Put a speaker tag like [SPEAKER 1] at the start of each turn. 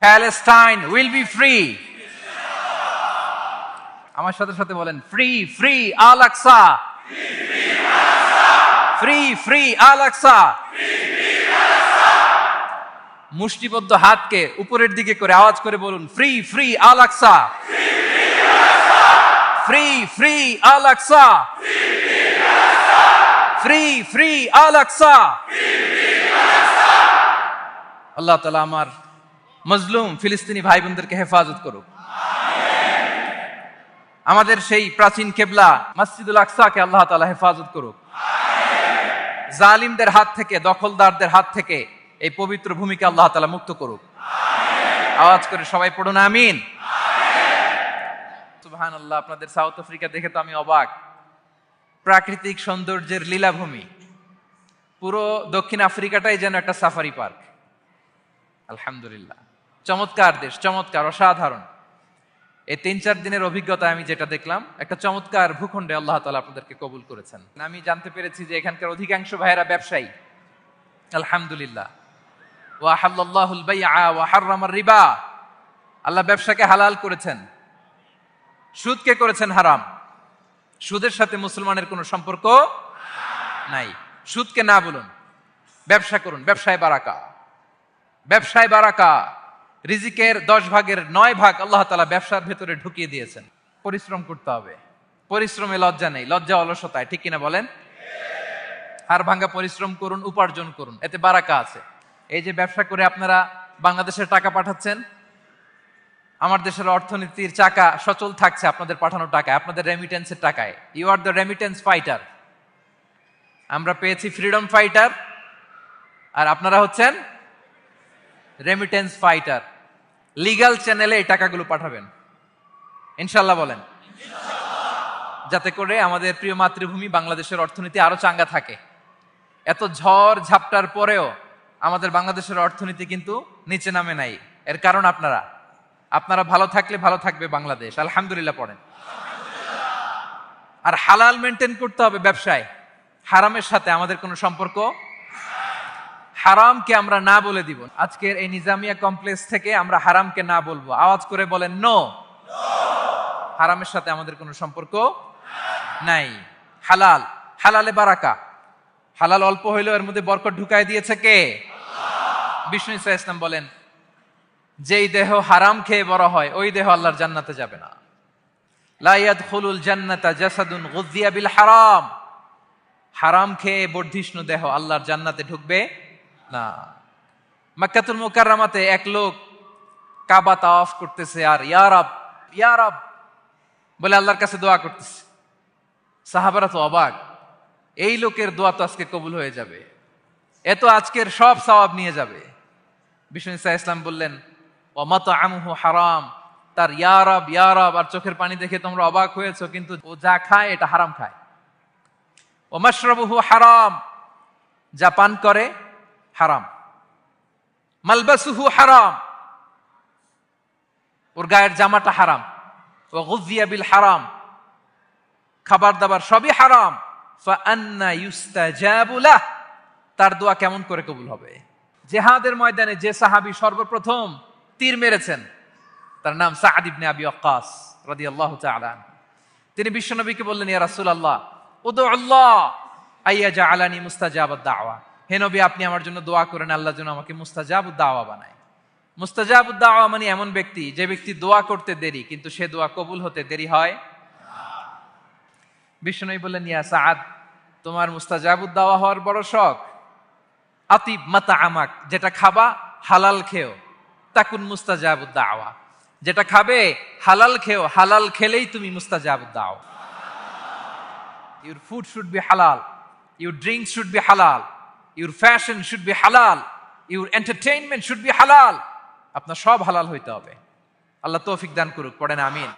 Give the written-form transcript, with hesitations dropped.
[SPEAKER 1] Palestine will be free. আমার সাথে সাথে বলেন, ফ্রি ফ্রি আল আকসা, ফ্রি ফ্রি আল আকসা। মুষ্টিবদ্ধ হাতকে উপরের দিকে করে আওয়াজ করে বলুন, ফ্রি ফ্রি আল আকসা, ফ্রি ফ্রি আল আকসা, ফ্রি ফ্রি আল আকসা। আল্লাহ তাআলা আমার মজলুম ফিলিস্তিনি ভাই বোনদেরকে হেফাজত করুক। আমাদের সেই প্রাচীন কেবলা মসজিদুল আকসাকে আল্লাহ তাআলা হেফাজত করুক। জালিমদের হাত থেকে, দখলদারদের হাত থেকে এই পবিত্র ভূমিকে আল্লাহ তাআলা মুক্ত করুক। আওয়াজ করে সবাই পড়ুন আমিন। সুবহানাল্লাহ। আপনাদের সাউথ আফ্রিকা দেখে তো আমি অবাক। প্রাকৃতিক সৌন্দর্যের লীলাভূমি, পুরো দক্ষিণ আফ্রিকাটাই যেন একটা সাফারি পার্ক। আলহামদুলিল্লাহ, চমৎকার দেশ, চমৎকার, অসাধারণ। এই 3-4 দিনের অভিজ্ঞতা আমি যেটা দেখলাম, একটা চমৎকার ভূখণ্ডে আল্লাহ তাআলা আপনাদেরকে কবুল করেছেন। আমি জানতে পেরেছি যে এখানকার অধিকাংশ ভাইয়েরা ব্যবসায়ী। আলহামদুলিল্লাহ। ওয়া আহাল্লাল্লাহুল বাইআ ওয়া হাররামার রিবা। আল্লাহ ব্যবসাকে হালাল করেছেন, সুদকে করেছেন হারাম। সুদের সাথে মুসলমানের কোনো সম্পর্ক নাই। সুদকে না বলুন, ব্যবসা করুন। ব্যবসায় বারাকা, ব্যবসায় বারাকা। রিজিকের 10 ভাগের 9 ভাগ আল্লাহ তাআলা ব্যবসার ভেতরে ঢুকিয়ে দিয়েছেন। পরিশ্রম করতে হবে, পরিশ্রমে লজ্জা নেই, লজ্জা অলসতায়, ঠিক কিনা বলেন? হাড় ভাঙা পরিশ্রম করুন, উপার্জন করুন, এতে বারাকা আছে। এই যে ব্যবসা করে আপনারা বাংলাদেশের টাকা পাঠাচ্ছেন, আমার দেশের অর্থনীতির চাকা সচল থাকছে আপনাদের পাঠানো টাকায়, আপনাদের রেমিটেন্সের টাকায়। You are the remittance fighter. আমরা পেয়েছি ফ্রিডম ফাইটার, আর আপনারা হচ্ছেন রেমিটেন্স ফাইটার। লিগ্যাল চ্যানেলে এই টাকাগুলো পাঠাবেন ইনশাল্লাহ, বলেন, যাতে করে আমাদের প্রিয় মাতৃভূমি বাংলাদেশের অর্থনীতি আরো চাঙ্গা থাকে। এত ঝড় ঝাপটার পরেও আমাদের বাংলাদেশের অর্থনীতি কিন্তু নিচে নামে নাই। এর কারণ আপনারা ভালো থাকলে ভালো থাকবে বাংলাদেশ। আলহামদুলিল্লাহ পড়েন। আর হালাল মেনটেন করতে হবে ব্যবসায়। হারামের সাথে আমাদের কোনো সম্পর্ক, হারামকে আমরা না বলে দিব। আজকের এই নিজামিয়া কমপ্লেক্স থেকে আমরা হারামকে না বলবো। আওয়াজ করে বলেন নো। হারামের সাথে আমাদের কোনো সম্পর্ক নাই। হালাল, হালালে বারাকা। হালাল অল্প হইলেও এর মধ্যে বরকত ঢুকায় দিয়েছে কে? বিষ্ণু ইসা ইসলাম বলেন, যেই দেহ হারাম খেয়ে বড় হয় ওই দেহ আল্লাহর জান্নাতে যাবে না। লা ইয়াদখুলুল জান্নাতা জাসাদুন গুযিয়া বিল হারাম। হারাম খেয়ে বর্ধিষ্ণু দেহ আল্লাহর জান্নাতে ঢুকবে না। মক্কাতুল মুকাররমাতে এক লোক কাবা তাওয়াফ করতেছে আর ইয়া রব, ইয়া রব বলে আল্লাহর কাছে দোয়া করতেছে। সাহাবারা তো অবাক, এই লোকের দোয়া তো আজকে কবুল হয়ে যাবে, এ তো আজকের সব সওয়াব নিয়ে যাবে। বিষ্ণু ইসা ইসলাম বললেন, ওয়া মাতআমুহু হারাম। তার ইয়া রব, ইয়া রব আর চোখের পানি দেখে তোমরা অবাক হয়েছো, কিন্তু ও যা খায় এটা হারাম খায়। ওয়া মাশরাবুহু হারাম, যা পান করে হারাম। মালবাসুহু হারাম, ওর গায়ের জামাটা হারাম। ওয়া গুযিয়া বিল হারাম, খাবার দাবার সবই হারাম। ফাআন্না ইউস্তাজাবু লাহ, তার দোয়া কেমন করে কবুল হবে? জিহাদের ময়দানে যে সাহাবী সর্বপ্রথম তীর মেরেছেন তার নাম সাআদ ইবনে আবি ওয়াক্কাস রাদিয়াল্লাহু তাআলা। তিনি বিশ্বনবীকে বললেন, ইয়া রাসূলুল্লাহ উদউল্লাহ আইয়াজআলানি মুস্তাজাবাদ দাওয়া। হে নবী, আপনি আমার জন্য দোয়া করেন, আল্লাহ যেন আমাকে মুস্তাজাবুদ দাওয়া বানায়। মুস্তাজাবুদ দাওয়া মানে এমন ব্যক্তি, যে ব্যক্তি দোয়া করতে দেরি কিন্তু সে দোয়া কবুল হতে দেরি হয়। বিশ্বনবী বললেন, ইয়া সাআদ, তোমার মুস্তাজাবুদ দাওয়া হওয়ার বড় শখ। আতিব মাতআমাক, যেটা খাবা হালাল খেও, তাকুন মুস্তাজাবুদ দাওয়া। যেটা খাবে হালাল খেও, হালাল খেলেই তুমি মুস্তাজাবুদ দাওয়া। Your food should be halal, your drinks should be halal, your fashion should be halal, your entertainment should be halal. আপনার সব হালাল হইতে হবে। আল্লাহ তৌফিক দান করুক, পড়েন আমিন।